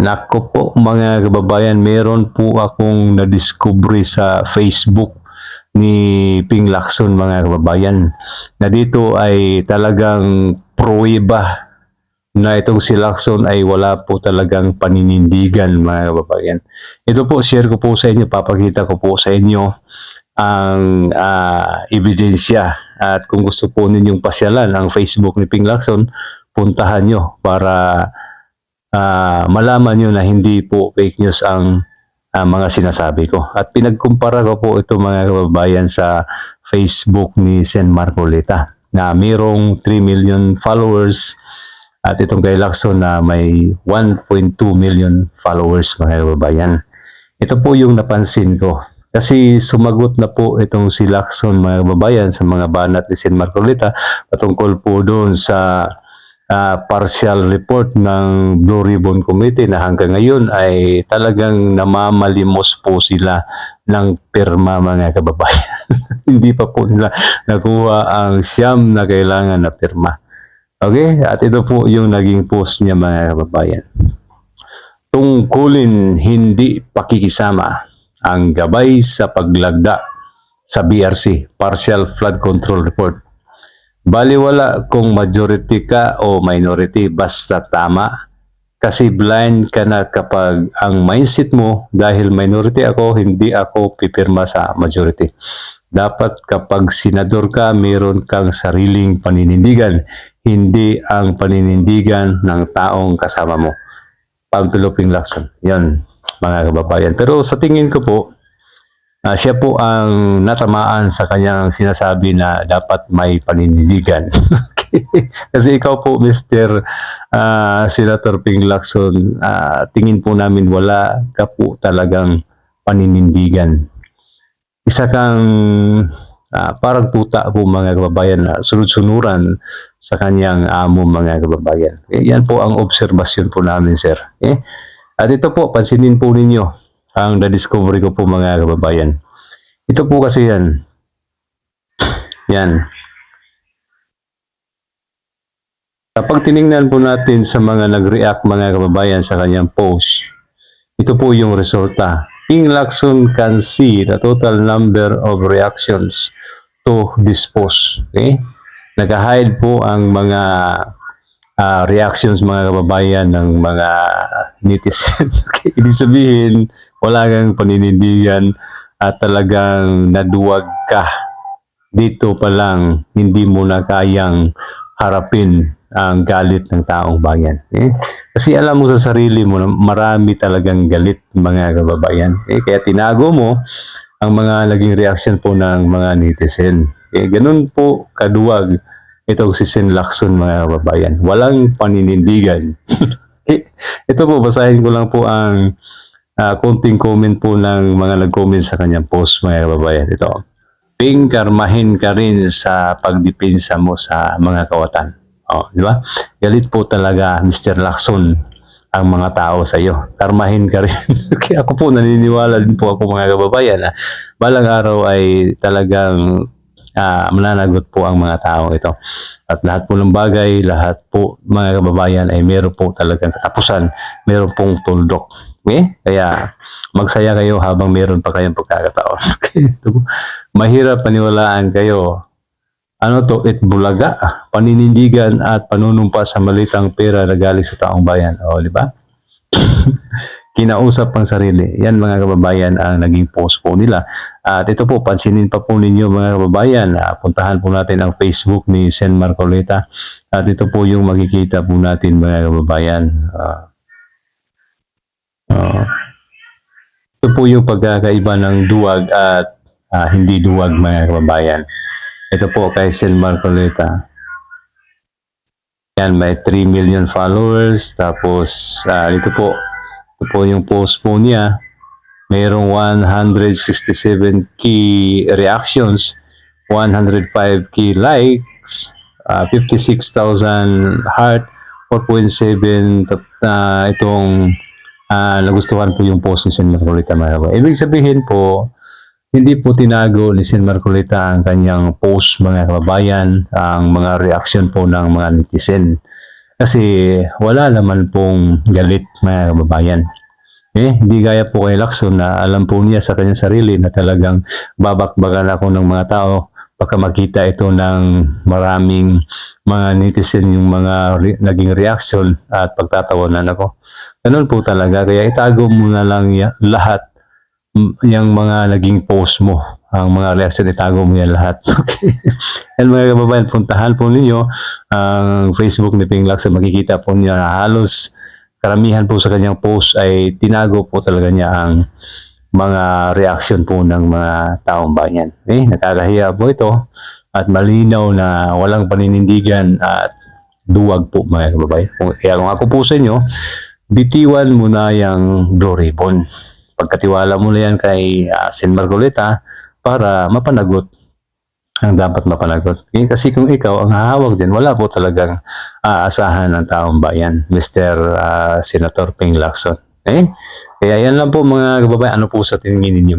Nako po mga kababayan, meron po akong nadiskubre sa Facebook ni Ping Lacson mga kababayan, na dito ay talagang pruweba na itong si Lacson ay wala po talagang paninindigan mga kababayan. Ito po, share ko po sa inyo, papakita ko po sa inyo ang ebidensya, at kung gusto po ninyong pasyalan ang Facebook ni Ping Lacson, puntahan nyo para malaman nyo na hindi po fake news ang mga sinasabi ko. At pinagkumpara ko po ito mga kababayan sa Facebook ni Sen Marcoleta na mayroong 3 million followers, at itong kay Lacson na may 1.2 million followers mga kababayan. Ito po yung napansin ko. Kasi sumagot na po itong si Lacson mga kababayan sa mga banat ni Sen Marcoleta patungkol po doon sa partial report ng Blue Ribbon Committee na hanggang ngayon ay talagang namamalimos po sila ng pirma mga kababayan. Hindi pa po nila nakuha ang siyam na kailangan na pirma. Okay? At ito po yung naging post niya mga kababayan. Tungkulin hindi pakikisama ang gabay sa paglagda sa BRC, Partial Flood Control Report. Baliwala kung majority ka o minority, basta tama. Kasi blind ka na kapag ang mindset mo, dahil minority ako, hindi ako pipirma sa majority. Dapat kapag senador ka, meron kang sariling paninindigan, hindi ang paninindigan ng taong kasama mo. Pamphilo Ping Lacson. Yan, mga kababayan. Pero sa tingin ko po, siya po ang natamaan sa kanyang sinasabi na dapat may paninindigan. Kasi ikaw po, Mr. Senator Ping Lacson, tingin po namin wala ka po talagang paninindigan. Isa kang parang tuta po mga kababayan na sunod-sunuran sa kanyang amo mga kababayan. Yan po ang obserbasyon po namin, sir. At ito po, pansinin po ninyo ang na-discovery ko po mga kababayan. Ito po kasi yan. Yan. Kapag tiningnan po natin sa mga nag-react mga kababayan sa kanyang post, ito po yung resulta. Ping Lacson can see the total number of reactions to this post. Okay? Nag-hide po ang mga reactions mga kababayan ng mga netizen. Okay? Ibig sabihin, wala kang paninindigan at talagang naduwag ka. Dito pa lang, hindi mo na kayang harapin ang galit ng taong bayan. Kasi alam mo sa sarili mo na marami talagang galit mga kababayan. Kaya tinago mo ang mga naging reaction po ng mga netizen. Ganun po kaduwag itong si Sen Lacson mga kababayan. Walang paninindigan. Ito po, basahin ko lang po ang konting comment po ng mga nag-comment sa kanyang post mga kababayan. Ito. Ping, karmahin ka rin sa pagdepensa mo sa mga kawatan. Di ba? Galit po talaga Mr. Lacson ang mga tao sa iyo. Karmahin ka rin. Kaya ako po naniniwala din po ako mga kababayan na balang araw ay talagang mananagot po ang mga tao ito. At lahat po ng bagay, lahat po mga kababayan ay meron po talagang katapusan, meron pong tuldok. Okay? Kaya magsaya kayo habang meron pa kayong pagkakataon. Mahirap paniwalaan kayo. Ano to? Itbulaga, paninindigan at panunumpa sa malitang pera na galing sa taong bayan. Di ba? Kinausap ang sarili. Yan mga kababayan ang naging post po nila. At ito po, pansinin pa po ninyo mga kababayan. Puntahan po natin ang Facebook ni Sen Marcoleta. At ito po yung makikita po natin mga kababayan. Ito po yung pagkakaiba ng duwag at hindi duwag mga kababayan. Ito po kay Sen Marcoleta. Yan, may 3 million followers. Tapos, ito po yung post po niya. Mayroong 167k reactions, 105k likes, 56,000 heart, 4.7 itong nagustuhan po yung post ni Sen Marcoleta. Ibig sabihin po, hindi po tinago ni Sen Marcoleta ang kanyang post mga kababayan, ang mga reaction po ng mga netizen. Kasi wala naman pong galit mga kababayan. Hindi gaya po kay Lacson na alam po niya sa kanyang sarili na talagang babakbakan ako ng mga tao pagka makita ito ng maraming mga netizen yung mga naging reaction at pagtatawanan ako. Ganun po talaga. Kaya itago mo na lang lahat yung mga naging post mo. Ang mga reaction, itago mo yan lahat. Okay. And mga kababayan, puntahan po ninyo ang Facebook ni Ping Lacson. Makikita po niya na halos karamihan po sa kanyang post ay tinago po talaga niya ang mga reaction po ng mga taong bayan. Nakakahiya po ito at malinaw na walang paninindigan at duwag po mga kababayan. Kaya kung ako po sa inyo, bitiwan mo na yung Blue Ribbon. Pagkatiwala mo na yan kay Sen Marcoleta para mapanagot ang dapat mapanagot. Kasi kung ikaw ang hahawak dyan, wala po talagang aasahan ng taong bayan, Mr. Senator Ping Lacson. Kaya yan lang po mga kababayan, ano po sa tingin ninyo?